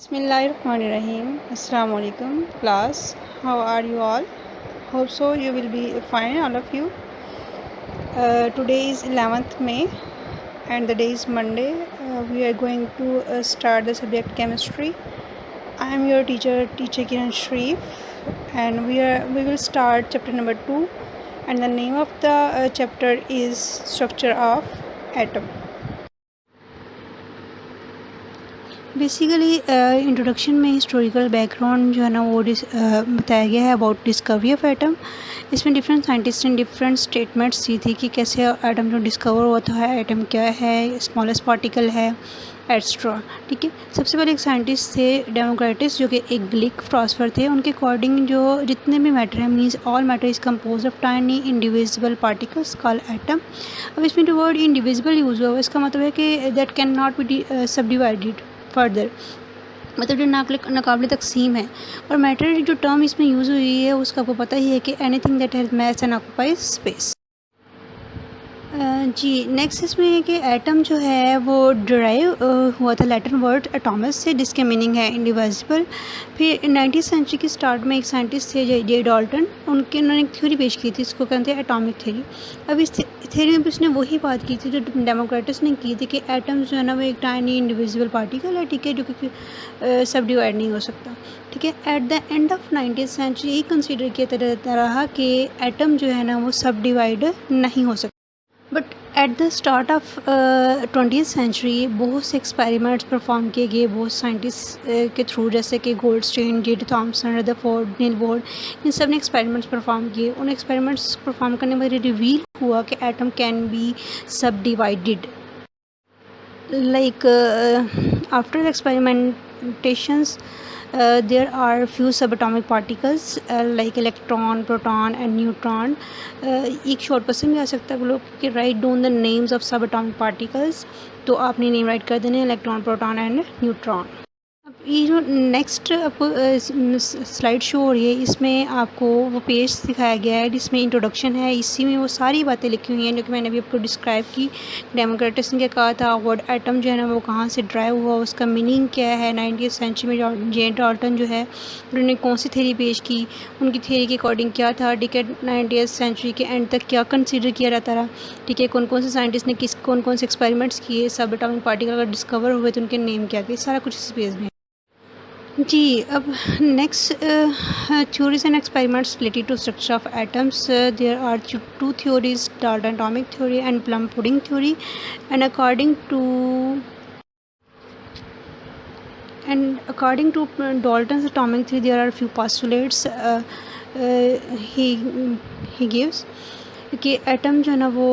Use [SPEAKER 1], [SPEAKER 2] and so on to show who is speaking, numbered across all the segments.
[SPEAKER 1] Bismillahirrahmanirrahim. Assalamu alaikum class. How are you all? Hope so you will be fine, all of you. Today is 11th May and the day is Monday. We are going to start the subject chemistry. I am your teacher Kiran Sharif, and we will start chapter number 2, and the name of the chapter is structure of atom. Basically introduction में historical background जो है ना वो बताया गया है about discovery of atom. इसमें different scientist ने डिफरेंट स्टेटमेंट्स दी थी कि कैसे एटम जो डिस्कवर हुआ था, एटम क्या है, स्मॉलेस्ट पार्टिकल है, एट्सट्रा। ठीक है, सबसे पहले एक साइंटिस्ट थे डेमोक्रेटिस, जो कि एक ग्रीक फिलोसोफर थे। उनके अकॉर्डिंग जो जितने भी मैटर है means all matter is compose of tiny indivisible particles called atom. अब इसमें जो वर्ड इंडिविजिबल यूज़ हुआ है इसका मतलब है कि दैट कैन नॉट बी सब डिवाइडेड फर्दर, मतलब जो नाकाबिल तकसीम है। और मैटर जो टर्म इसमें यूज़ हुई है उसका आपको पता ही है कि anything that has mass and occupies space. जी नेक्स्ट इसमें है कि एटम जो है वो डिराइव हुआ था लैटिन वर्ड एटॉमस से, जिसके मीनिंग है इंडिविजिबल। फिर 19th सेंचुरी के स्टार्ट में एक साइंटिस्ट थे जे डाल्टन, उन्होंने एक थ्योरी पेश की थी, इसको कहते हैं एटॉमिक थ्योरी। अब इस थ्योरी में भी उसने वही बात की थी जो डेमोक्रेटिस ने की थी कि एटम जो है ना वो एक टाइनी इंडिविजिबल पार्टिकल है, ठीक है, जो कि सब डिवाइड नहीं हो सकता। ठीक है, at the end of 19th century ये कंसिडर किया जाता रहा कि एटम जो है ना वो सब डिवाइड नहीं हो सकता। But at the start of 20th century बहुत से एक्सपेरिमेंट्स परफॉर्म किए गए बहुत साइंटिस्ट के थ्रू, जैसे कि Goldstein, J D Thomson, Rutherford, Niels Bohr, इन सब ने एक्सपेरिमेंट्स परफॉर्म किए। उन एक्सपेरिमेंट्स परफॉर्म करने में रिवील हुआ कि एटम कैन बी सब divided. Like after experimentations there are few subatomic particles like electron, proton and neutron. एक शॉर्ट क्वेश्चन भी आ सकता है वो लोग कि write down the names of subatomic particles, तो आपने नेम राइट कर देने इलेक्ट्रॉन, प्रोटॉन एंड न्यूट्रॉन। अब ये जो नेक्स्ट आपको स्लाइड शो हो रही है इसमें आपको वो पेज दिखाया गया है जिसमें इंट्रोडक्शन है। इसी में वो सारी बातें लिखी हुई हैं जो कि मैंने अभी आपको डिस्क्राइब की। डेमोक्रेटिस ने क्या कहा था, वर्ड एटम जो है ना वो कहाँ से ड्राइव हुआ, उसका मीनिंग क्या है। 19th सेंचुरी में जे डाल्टन जो है उन्होंने कौन सी थ्योरी पेश की, उनकी थ्योरी के अकॉर्डिंग क्या था। ठीक है, 19th सेंचुरी के एंड तक क्या कंसिडर किया जाता रहा। ठीक है, कौन कौन से साइंटिस्ट ने कौन कौन से एक्सपेरिमेंट्स किए, सब एटॉमिक पार्टिकल अगर डिस्कवर हुए तो उनके नेम क्या थे, सारा कुछ इस पेज में। जी अब next theories and experiments related to structure of atoms. There are two theories, Dalton atomic theory and plum pudding theory, and according to Dalton's atomic theory there are few postulates he gives कि atom जो है ना वो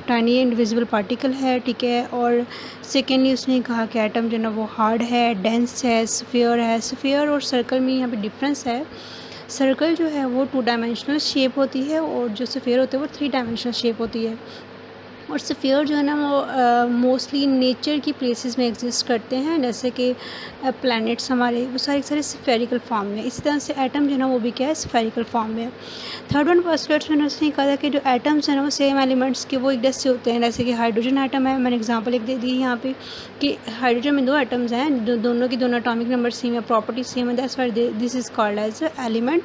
[SPEAKER 1] tiny indivisible particle है। ठीक है, और secondly उसने कहा कि एटम जो है ना वो हार्ड है, डेंस है, स्फीयर है। स्फीयर और सर्कल में यहाँ पे डिफरेंस है। सर्कल जो है वो 2 डायमेंशनल शेप होती है और जो स्फीयर होते हैं वो 3 डायमेंशनल शेप होती है। और स्फीयर जो है ना वो मोस्टली नेचर की प्लेसेस में एग्जिस्ट करते हैं, जैसे कि प्लैनेट्स हमारे वो सारे स्फेरिकल फॉर्म में। इसी तरह से एटम जो है ना वो भी क्या है, स्फेरिकल फॉर्म में। थर्ड वन पोस्टुलेट्स में उसने कहा था कि जो एटम्स हैं ना वो सेम एलिमेंट्स के वो एक जैसे होते हैं, जैसे कि हाइड्रोजन एटम है। मैंने एग्जांपल एक दे दी यहाँ पे कि हाइड्रोजन में 2 एटम्स हैं, दोनों की दोनों एटॉमिक नंबर सेम है, प्रॉपर्टी सेम है, that's why this is called as element.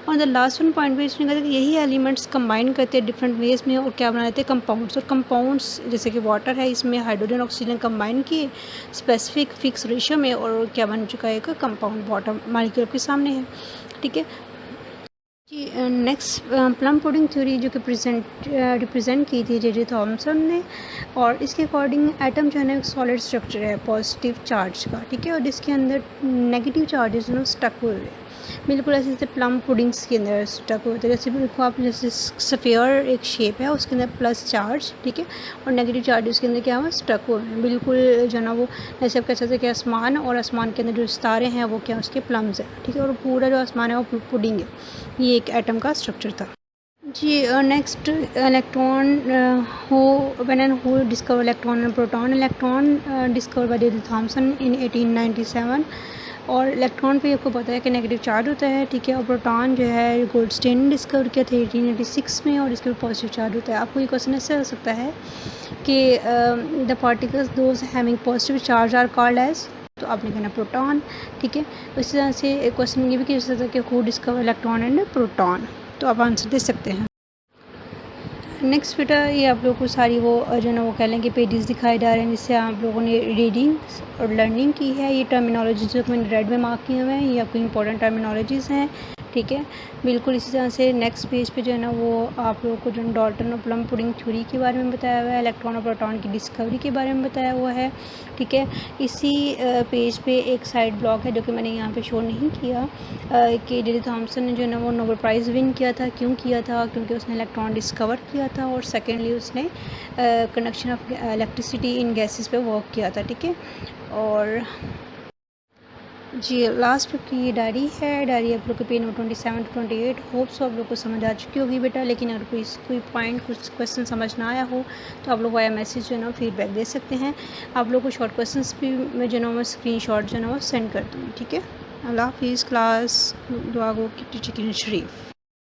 [SPEAKER 1] और द लास्ट वन पॉइंट पे इसने कहा था कि यही एलिमेंट्स कंबाइन करते हैं डिफरेंट वेज में और क्या बना देते हैं, कंपाउंड्स। और कंपाउंड्स जैसे कि वाटर है, इसमें हाइड्रोजन ऑक्सीजन कंबाइन किए स्पेसिफिक फिक्स रेशियो में और क्या बन चुका है, एक कंपाउंड वाटर मॉलिक्यूल आपके सामने है। ठीक है जी, नेक्स्ट प्लम पुडिंग थ्योरी जो कि रिप्रेजेंट की थी जे थॉमसन ने, और इसके अकॉर्डिंग एटम जो है ना एक सॉलिड स्ट्रक्चर है पॉजिटिव चार्ज का। ठीक है, और जिसके अंदर नेगेटिव चार्जेस ना स्टक हुए हुए बिल्कुल ऐसे जैसे प्लम पुडिंग्स के अंदर स्टक हुए थे। जैसे बिल्कुल आप जैसे स्फीयर एक शेप है उसके अंदर प्लस चार्ज, ठीक है, और नेगेटिव चार्ज उसके अंदर क्या हुआ, स्टक हुए हैं बिल्कुल जो है ना वो। जैसे आप कह सकते हैं कि आसमान, और आसमान के अंदर जो सितारे हैं वो क्या उसके प्लम्स हैं। ठीक है, और पूरा जो आसमान है वो पुडिंग है। ये एक एटम का स्ट्रक्चर था जी। Next electron who discover electron and proton. Electron discover by J Thomson in 1897। और इलेक्ट्रॉन पे आपको पता है कि नेगेटिव चार्ज होता है। ठीक है, और प्रोटॉन जो है गोल्डस्टीन ने डिस्कवर किया था 1886 में, और इसके पॉजिटिव चार्ज होता है। आपको ये क्वेश्चन ऐसे हो सकता है कि the particles those having positive charge are called as तो आपने कहना प्रोटॉन, ठीक है। इसी तरह से एक क्वेश्चन ये भी किया जा सकता है कि who discover electron and proton, तो आप आंसर दे सकते हैं। नेक्स्ट बेटा ये आप लोगों को सारी वो जो है ना वो कह लें कि पेजेस दिखाई जा रहे हैं जिससे आप लोगों ने रीडिंग और लर्निंग की है। ये टर्मिनोलॉजी जो मैंने रेड में मार्क किए हुए हैं ये आपको इंपॉर्टेंट टर्मिनोलॉजीज़ हैं, ठीक है। बिल्कुल इसी तरह से नेक्स्ट पेज पे जो है ना वो आप लोगों को जो डाल्टन और प्लम पुडिंग थ्योरी के बारे में बताया हुआ है, इलेक्ट्रॉन और प्रोटॉन की डिस्कवरी के बारे में बताया हुआ है, ठीक है। इसी पेज पे एक साइड ब्लॉक है जो कि मैंने यहाँ पे शो नहीं किया कि जे.डी. थॉमसन ने जो है ना वो नोबेल प्राइज़ विन किया था। क्यों किया था? क्योंकि उसने इलेक्ट्रॉन डिस्कवर किया था और सेकेंडली उसने conduction of electricity in gases पे वर्क किया था, ठीक है। और जी लास्ट बुक की ये डायरी है, डायरी आप लोग के पेज नंबर 27 to 28 होप्स आप लोग को समझ आ चुकी होगी बेटा। लेकिन अगर कोई पॉइंट कुछ क्वेश्चन समझ ना आया हो तो आप लोग वाया मैसेज जो है ना फीडबैक दे सकते हैं। आप लोग को शॉर्ट क्वेश्चंस भी मैं जो है ना मैं स्क्रीनशॉट जो है ना वो सेंड कर दूँगी, ठीक है। अल्लाह हाफिज़ क्लास, दुआ गो की टीचिंग शरीफ।